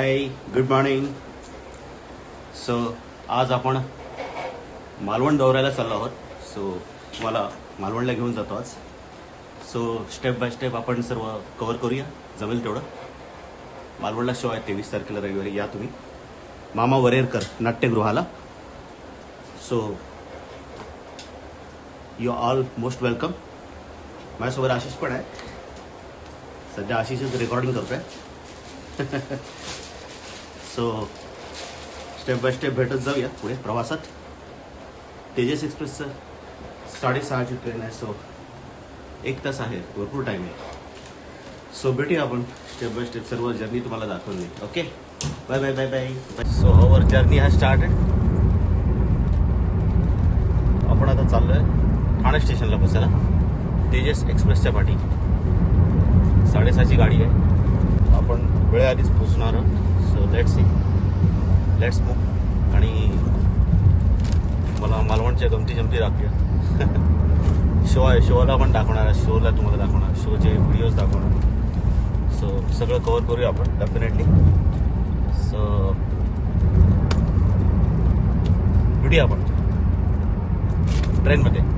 हाय, good morning. So आज आपण मालवण दौऱ्याला चाललो आहोत. सो तुम्हाला मालवणला घेऊन जातो आज. सो स्टेप बाय स्टेप आपण सर्व कव्हर करूया, जमेल तेवढं. मालवणला शो आहे 23 तारखेला रविवारी. या तुम्ही मामा वरेरकर नाट्यगृहाला. So you all most welcome. माझ्यासोबत आशिष पण आहे. सध्या आशिषच रेकॉर्डिंग करतोय. सो स्टेप बाय स्टेप भेटत जाऊया पुढे प्रवासात. तेजस एक्सप्रेसचं 6:30ची ट्रेन आहे. सो 1 तास आहे, भरपूर टाईम आहे. सो भेटूया आपण स्टेप बाय स्टेप. सर्व जर्नी तुम्हाला दाखवून देईल. Okay, bye bye bye bye. So our journey has started. आपण आता चाललोय ठाणे स्टेशनला बसायला, तेजस एक्सप्रेसच्या पाठी. 6:30ची गाडी आहे. आपण वेळेआधीच पोचणार. So let's move. आणि मला मालवणच्या गमती जमती दाखवूया. शो आहे, शोला पण दाखवणार. शोला तुम्हाला दाखवणार, शोचे व्हिडिओज दाखवणार. सो सगळं कव्हर करूया आपण डेफिनेटली. सो भेटूया आपण ट्रेनमध्ये.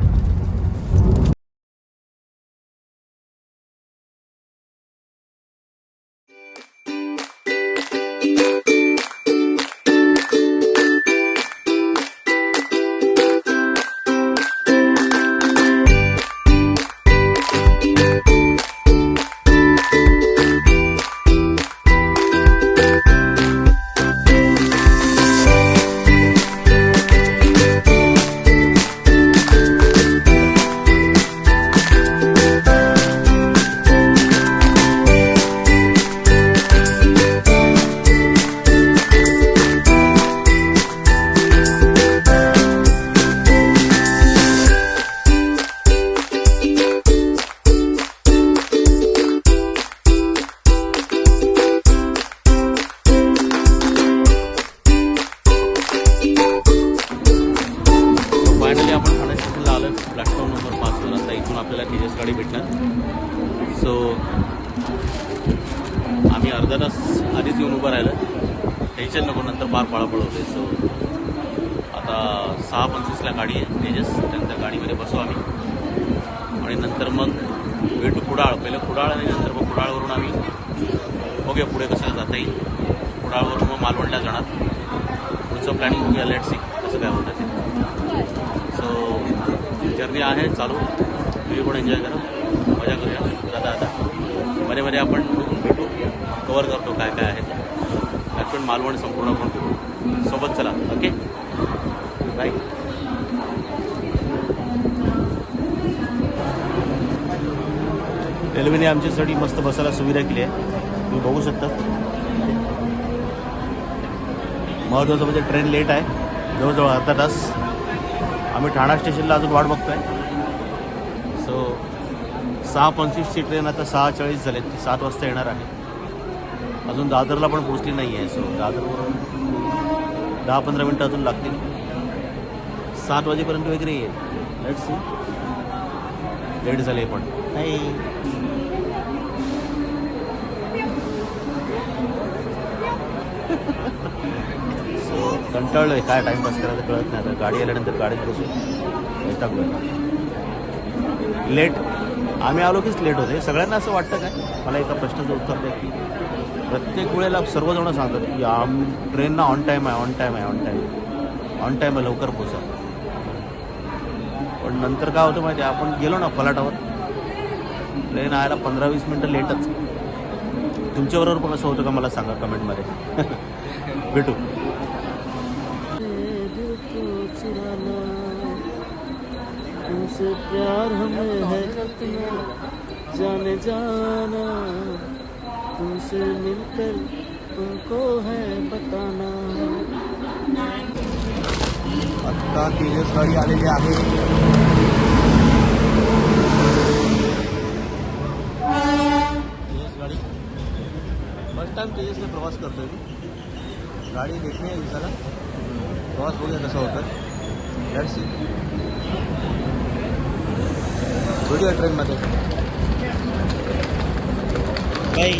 प्लॅटफॉर्म नंबर 5 वर. आता इथून आपल्याला तेजस गाडी भेटणार. सो आम्ही अर्धा तास आधीच येऊन उभं राहिलं. टेन्शन नको, नंतर फार पळापळ होते. सो आता 6:25ला गाडी आहे तेजस. त्यानंतर गाडीमध्ये बसू आम्ही आणि नंतर मग भेटू कुडाळ. पहिलं कुडाळ आणि नंतर मग कुडाळवरून आम्ही बघूया पुढे कसं जाता येईल. कुडाळवरून मग मालवणला जाणार. पुढचं प्लॅनिंग बघूया. लेट्स सी कसं काय होतं ते. सो जर्नी आहे चालू. तुम्ही पण एन्जॉय करा, मजा करूया. आता मध्ये मध्ये आपण भेटू, कवर करतो काय काय आहे ते. पण मालवण संपूर्ण आपण करू सोबत. चला, ओके, बाय. रेल्वेने आमच्यासाठी मस्त बसायला सुविधा केली आहे, तुम्ही बघू शकता. महत्त्वाचं म्हणजे ट्रेन लेट आहे, जवळजवळ अर्धा तास. आम्ही ठाणा स्टेशनला अजून वाट बघतोय. सो 6:25ची ट्रेन आता 6:40 झाले. ती 7 वाजता येणार आहे. अजून दादरला पण पोहोचली नाही आहे. सो दादरवरून 10-15 मिनटं अजून लागतील. 7 वाजेपर्यंत वगैरे येईल. Let's see. लेट झाले पण नाही. सो कंटाळलोय, काय टाईमपास करायचं कळत नाही. आता गाडी आल्यानंतर गाडीत बसून टाकूया. लेट आम्ही आलो कीच लेट होते. सगळ्यांना असं वाटतं काय? मला एका प्रश्नाचं उत्तर द्या की प्रत्येक वेळेला सर्वजण सांगतात की ट्रेन ना ऑन टाईम आहे, ऑन टाईम आहे, ऑन टाईम ऑन टाईम आहे, लवकर पोचा. पण नंतर काय होतं माहिती आहे, आपण गेलो ना फलाटावर, ट्रेन आयला 15-20 मिनटं लेटच. तुमच्याबरोबर पण असं होतं का मला सांगा कमेंटमध्ये. भेटू. तुमसे प्यार हमें है कितना जाने जाना, तुमसे मिलकर तुमको है बताना. आता तेजस गाडी आलेली आहे. तेजस गाडी फर्स्ट टाइम तेजसने प्रवास करतोय मी. गाडी देखणे आहे दिसायला. प्रवास बघूया कसा होतं. Let's see. भेटूया ट्रेनमध्ये. Bye.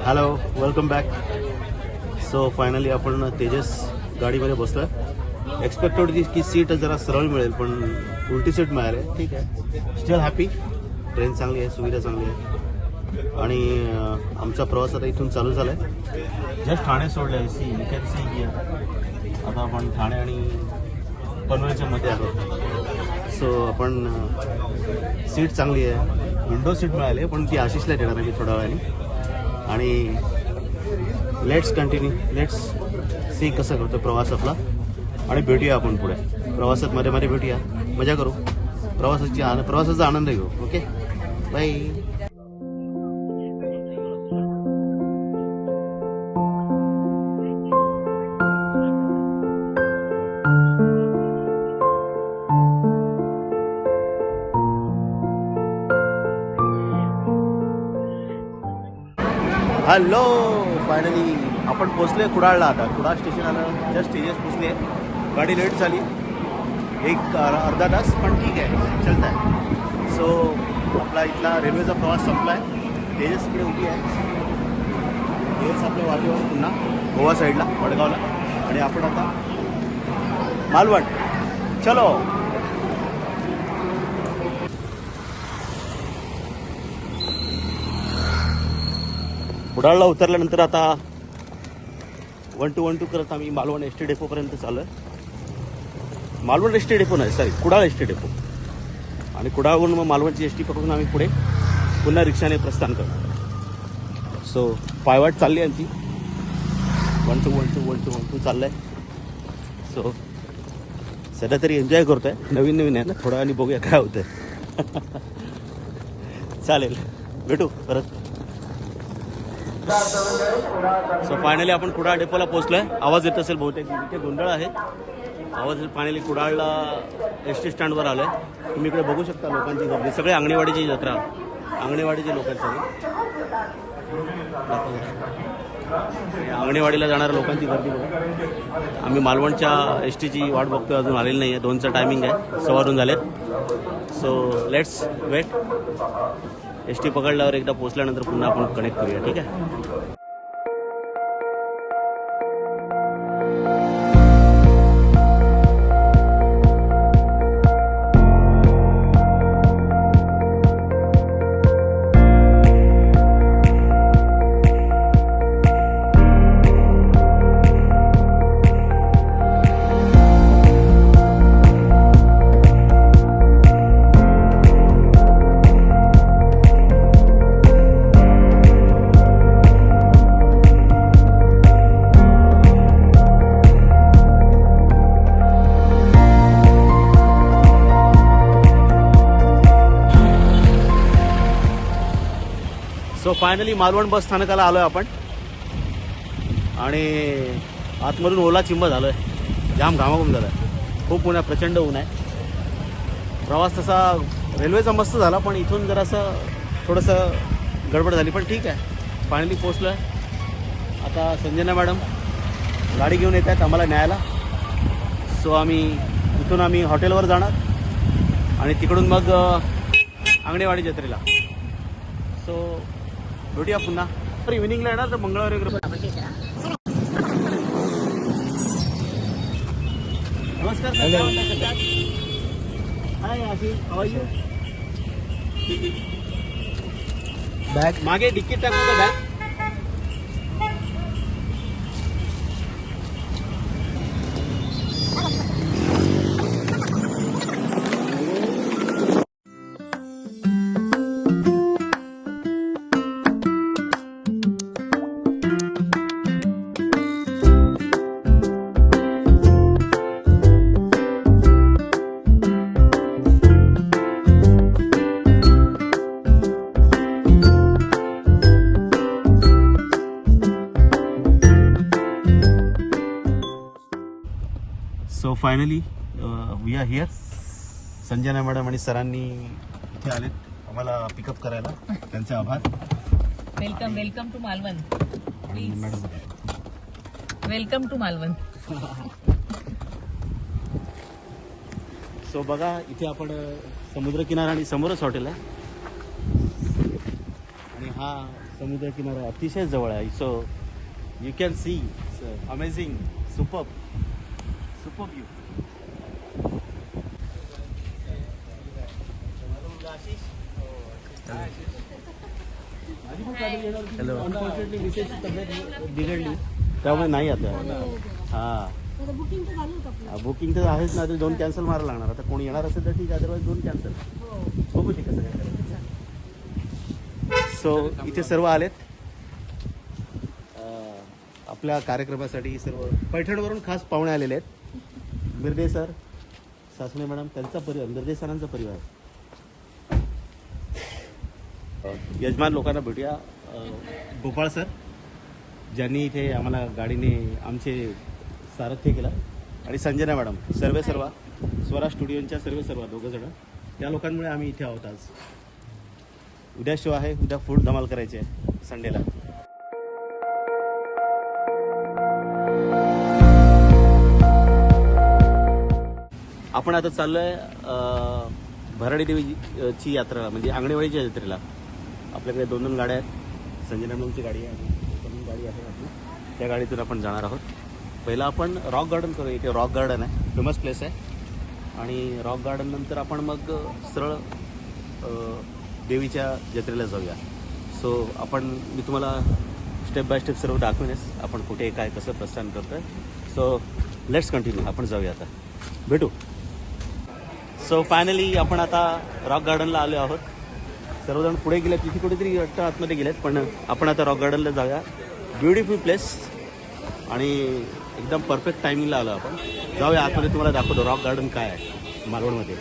Hello, welcome back. So finally आपण तेजस गाडीमध्ये बसलो आहे. एक्सपेक्ट होती की सीट जरा सरळ मिळेल, पण उलटी सीट मिळाली. ठीक आहे, स्टिल हॅपी. ट्रेन चांगली आहे, सुविधा चांगली आहे. आणि आमचा प्रवास आता इथून चालू झाला आहे. जस्ट ठाणे सोडलं आहे. See you can see here. आता आपण ठाणे आणि पनवेलच्या मध्ये आहोत. सो आपण सीट चांगली आहे, विंडो सीट मिळाली, पण ती आशिषला देणार आहे मी थोड्या वेळाने. आणि लेट्स कंटिन्यू, लेट्स सी कसं करतो प्रवास आपला. आणि भेटूया आपण पुढे प्रवासात, मध्ये मध्ये भेटूया, मजा करू, प्रवासाचा आनंद घेऊ. Okay, bye. हॅलो, फायनली आपण पोचलोय कुडाळला. आता कुडाळ स्टेशन आलं, जस्ट तेजस पोचली आहे. गाडी लेट झाली एक अर्धा तास, पण ठीक आहे, चलत आहे. सो आपला इथला रेल्वेचा प्रवास संपला आहे. तेजस इकडे उभी आहे. तेजस आपल्या वाटेवर पुन्हा गोवा साईडला, वडगावला. आणि आपण आता मालवण. चलो. कुडाळला उतरल्यानंतर आता 1-2 करत आम्ही मालवण एस टी डेपोपर्यंत चालू आहे. मालवण एस टी डेपो नाही, sorry, Kudal S T depot. आणि कुडाळवरून मग मालवणची एस टी पकडून आम्ही पुढे पुन्हा रिक्षाने प्रस्थान करतो. सो पायवाट चालली आमची. 1-2 चाललं आहे. सो सध्या तरी एन्जॉय करतो आहे. नवीन आहे ना, थोडा आणि बघूया काय होतं आहे. चालेल, भेटू परत. सो फायनली आपण कुडाळ डेपोला पोहोचलोय. आवाज येत असेल बहुतेक, इथे गोंधळ आहे. आवाज फायनली कुडाळला एस टी स्टँडवर आलोय. तुम्ही इकडे बघू शकता लोकांची गर्दी. सगळे अंगणेवाडीची जत्रा, अंगणेवाडीचे लोक आहेत सगळे. अंगणेवाडीला जाणाऱ्या लोकांची गर्दी बघा. आम्ही मालवणच्या एस टीची वाट बघतोय, अजून आलेली नाही आहे. 2चं टायमिंग आहे, 2:15 झालेत. So let's wait. S T पकडल्यावर एकदा पोचल्यानंतर पुन्हा आपण कनेक्ट करूया. ठीक आहे. सो फायनली मालवण बस स्थानकाला आलोय आपण. आणि आतमधून ओला चिंब झालोय, जाम घामाघूम झालाय. खूप ऊन आहे, प्रचंड ऊन आहे. प्रवास तसा रेल्वेचा मस्त झाला, पण इथून जरासं थोडंसं गडबड झाली, पण ठीक आहे. फायनली पोचलोय. आता संजना मॅडम गाडी घेऊन येत आहेत आम्हाला न्यायला. सो इथून आम्ही हॉटेलवर जाणार आणि तिकडून मग अंगणेवाडी जत्रेला. सो भेटूया पुन्हा. तर इव्हिनिंगला येणार, तर मंगळवारी वगैरे. नमस्कार sir. Hi Ashish, how are you? Bag मागे डिक्कीत टाकू का bag? So finally we are here. Sanjana madam आणि सरांनी इथे आलेत आम्हाला पिकअप करायला. त्यांचे आभार. Welcome, welcome to Malvan. Madam welcome to Malvan. So बघा, इथे आपण समुद्रकिनारा आणि समोरच हॉटेल आहे. आणि हा समुद्र किनारा अतिशय जवळ आहे. So you can C amazing super view. Hello. Unfortunately विशेष तब्येत बिघडली त्यामुळे नाही आता. हां बुकिंग तर आहेच ना. ते 2 कॅन्सल मारायला लागणार. आता कोणी येणार असेल तर ठीक आहे, अदरवाईज 2 कॅन्सल बघू ठीक आहे. सो इथे सर्व आलेत आपल्या कार्यक्रमासाठी. सर्व पैठणवरून खास पाहुणे आलेले आहेत. मिर्दे सर, सासणे मॅडम, त्यांचा परिवार, मिर्दे सरांचा परिवार. यजमान लोकांना भेटूया. गोपाळ सर, ज्यांनी इथे आम्हाला गाडीने आमचे सारथ्य केलं, आणि संजना मॅडम, सर्व स्वरा स्टुडिओच्या सर्व दोघं जण. त्या लोकांमुळे आम्ही इथे आहोत आज. उद्या शो आहे, उद्या फुल धमाल करायची आहे संडेला. आपण आता चाललोय भराडी देवीची यात्रा, म्हणजे आंगणेवाडीच्या यात्रेला. आपल्याकडे 2 गाड्या आहेत. संजना मॅडमची गाडी आहे आणि गाडी आहे आपली. त्या गाडीतून आपण जाणार आहोत. पहिला आपण रॉक गार्डन करूया. इथे रॉक गार्डन आहे, फेमस प्लेस आहे. आणि रॉक गार्डन नंतर आपण मग सरळ देवीच्या जत्रेला जाऊया. सो मी तुम्हाला स्टेप बाय स्टेप सर्व दाखवेनच आपण कुठे काय कसं प्रस्थान करतोय. So let's continue. आपण जाऊया आता, भेटू. सो फायनली आपण आता रॉक गार्डनला आलो आहोत. सर्वजण पुढे गेलेत, तिथे कुठेतरी वाटतं आतमध्ये गेलेत, पण आपण आता रॉक गार्डनला जाऊया. ब्युटिफुल प्लेस आणि एकदम परफेक्ट टायमिंगला आलो आपण. जाऊया आतमध्ये, तुम्हाला दाखवतो रॉक गार्डन काय आहे मालवणमध्ये.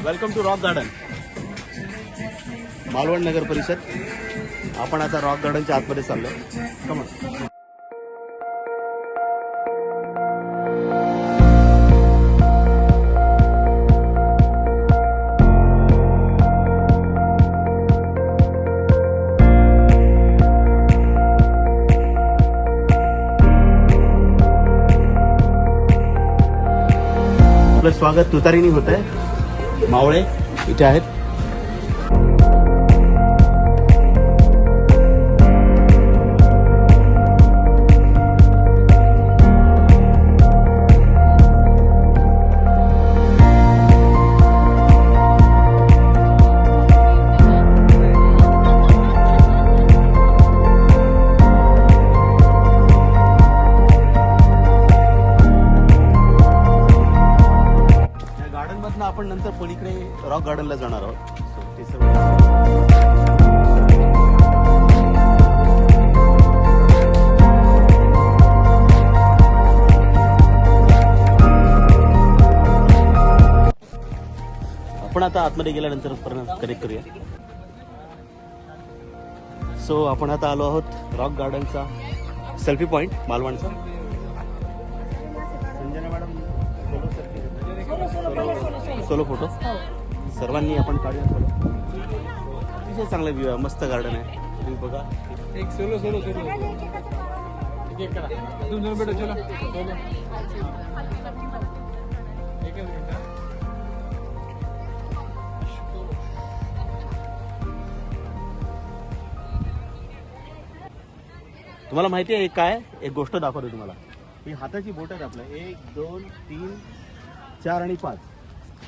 Welcome to rock garden, Malvan नगर परिषद. आपण आता रॉक गार्डनच्या आतमध्ये चाललो. कमॉन. आपलं स्वागत तुतारीनी होत आहे. मावळे इथे आहेत. आपण नंतर पलीकडे रॉक गार्डनला जाणार आहोत. सो ते सर्व आपण आता आतमध्ये गेल्यानंतर कनेक्ट करूया. सो आपण आता आलो आहोत रॉक गार्डनचा सेल्फी पॉइंट मालवणचा. संजना मॅडम सोलो फोटो सर्वांनी आपण काढूया. अतिशय चांगला व्ह्यू आहे, मस्त गार्डन आहे. तुम्ही बघा. एक सोलो एक करा. दोन बेटा चला. तुम्हाला माहिती आहे काय, एक गोष्ट दाखवतो तुम्हाला. ही हाताची बोट आहेत आपल्या, 1 2 3 4 आणि 5.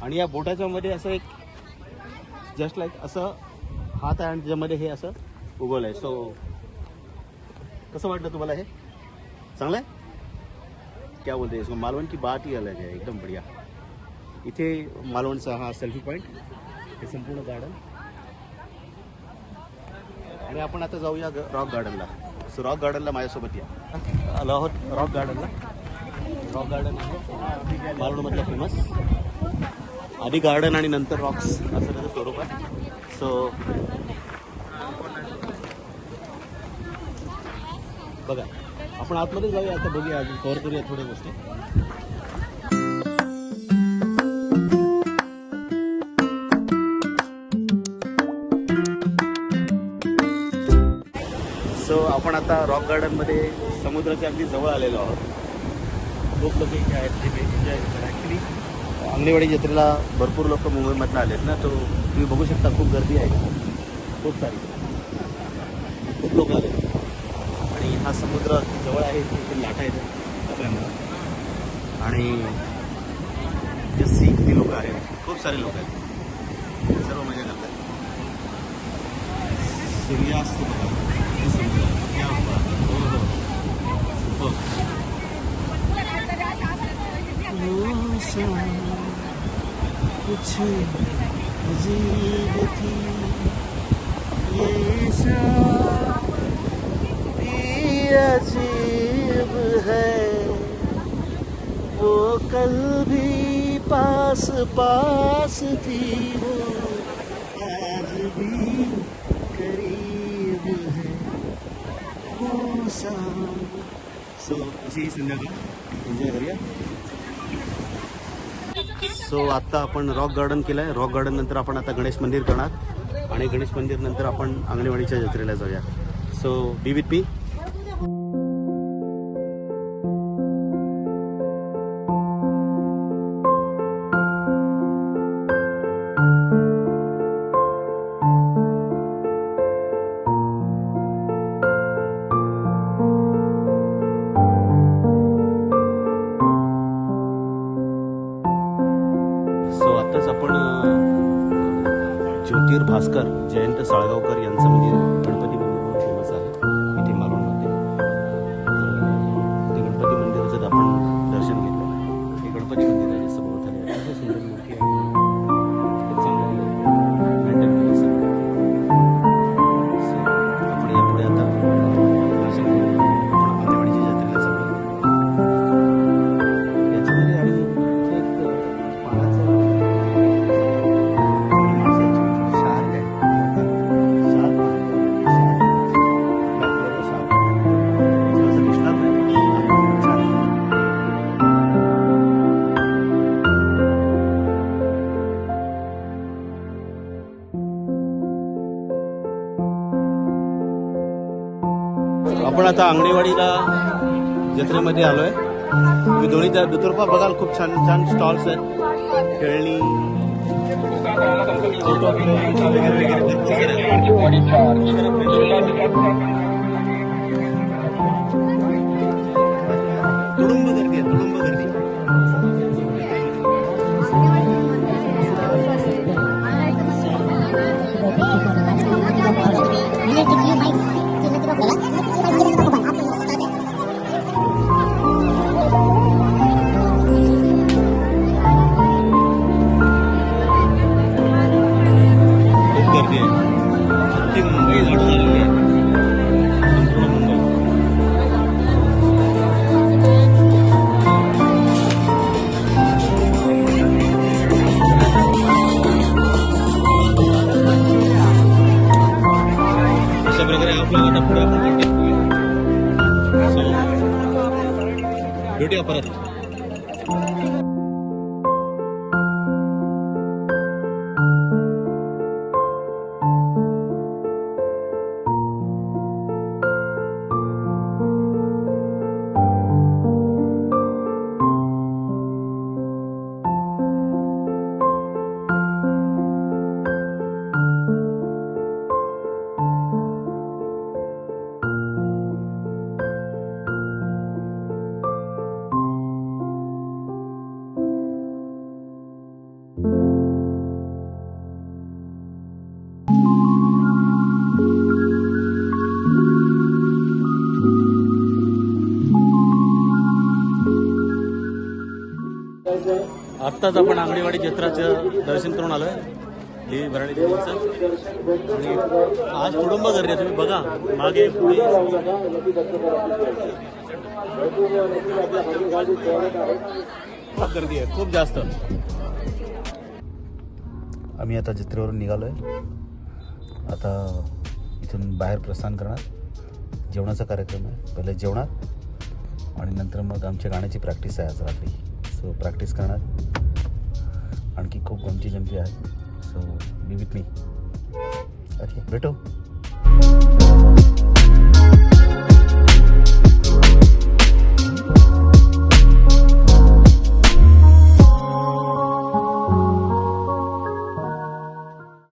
आणि या बोटाच्या मध्ये असं एक जस्ट लाईक असं हात आहे आणि त्याच्यामध्ये हे असं उगवलं आहे. सो कसं वाटलं तुम्हाला? हे चांगलं आहे. क्या बोलते इसको, मालवण की बात ही अलग है, एकदम बढ़िया. इथे मालवणचा हा सेल्फी पॉइंट, हे संपूर्ण गार्डन. आणि आपण आता जाऊया रॉक गार्डनला. सो रॉक गार्डनला माझ्यासोबत या. आलो आहोत रॉक गार्डनला. रॉक गार्डन आहे मालवणमधलं फेमस. आधी गार्डन आणि नंतर रॉक्स असं त्याचं स्वरूप आहे. सो बघा, आपण आतमध्ये जाऊया आता, बघूया, अजून कव्हर करूया थोड्या गोष्टी. सो आपण आता रॉक गार्डनमध्ये समुद्राच्या अगदी जवळ आलेलो आहोत. खूप लोक इथे आहेत जे एन्जॉय करतात. ॲक्च्युली आंगणेवाडी जत्रेला भरपूर लोक मुंबईमधनं आलेत ना, तो तुम्ही बघू शकता खूप गर्दी आहे, खूप सारी, खूप लोक आले आणि हा समुद्र जवळ आहे, इथे लाटा येतात आपल्याला आणि जे सी किती लोक आहेत, खूप सारे लोक आहेत, सर्व मजा करतात. सूर्यास्त बघा, हे समुद्र क्या बात. हो हो हो. कुछ अजीब थी ये शाम भी अजीब है, वो कल भी पास पास थी, वो आज भी करीब है वो शाम. सो अशी संध्याकाळ एन्जॉय करूया. सो आत्ता आपण रॉक गार्डन केलं आहे. रॉक गार्डन नंतर आपण आता गणेश मंदिर करणार आणि गणेश मंदिर नंतर आपण अंगणेवाडीच्या जत्रेला जाऊया. So B with me. So आत्ताच आपण ज्योतिर्भास्कर जयंत साळगावकर यांचं मंदिर, गणपती मंदिर म्हणून फेमस आहे इथे मालवणमध्ये. ते गणपती मंदिराचं आपण दर्शन घेतलं. हे गणपती मंदिर आहे, सभोवताली आहे, खूप सुंदर मूर्ती आहे, खूप चांगलं मेंटेन केलं सगळं. सो आपण यापुढे आता दर्शन घेऊ. आपण अंगणवाडीच्या जत्रेला जाऊ. याच्यामध्ये आणि एक पाण्याचं आपण आता अंगणेवाडीला जत्रेमध्ये आलोय. तुम्ही दोन्ही दुतर्फा बघाल, खूप छान छान स्टॉल्स आहेत, खेळणी, फोटो वगैरे वगैरे भरपूर सारे आहेत. तुडुंब गर्दी आहे, तुडुंब गर्दी. मुंबई झाडून आलेली आहे, संपूर्ण मुंबई. अशा प्रकारे हा ब्लॉग आता पुढे आपण कंटिन्यू करूया. सो भेटूया परत. आत्ताच आपण अंगणेवाडी जत्राचं दर्शन करून आलोय, देवी भराडी देवीचं. आणि आज कुटुंब गर्दी आहे, तुम्ही बघा मागे पुढे खूप गर्दी आहे, खूप जास्त. आम्ही आता जत्रेवरून निघालोय. आता इथून बाहेर प्रस्थान करणार. जेवणाचा कार्यक्रम आहे, पहिले जेवणार आणि नंतर मग आमच्या गाण्याची प्रॅक्टिस आहे आज रात्री. सो प्रॅक्टिस करणार. आणखी खूप गमती जमती आहे. So B with me. Okay, भेटू.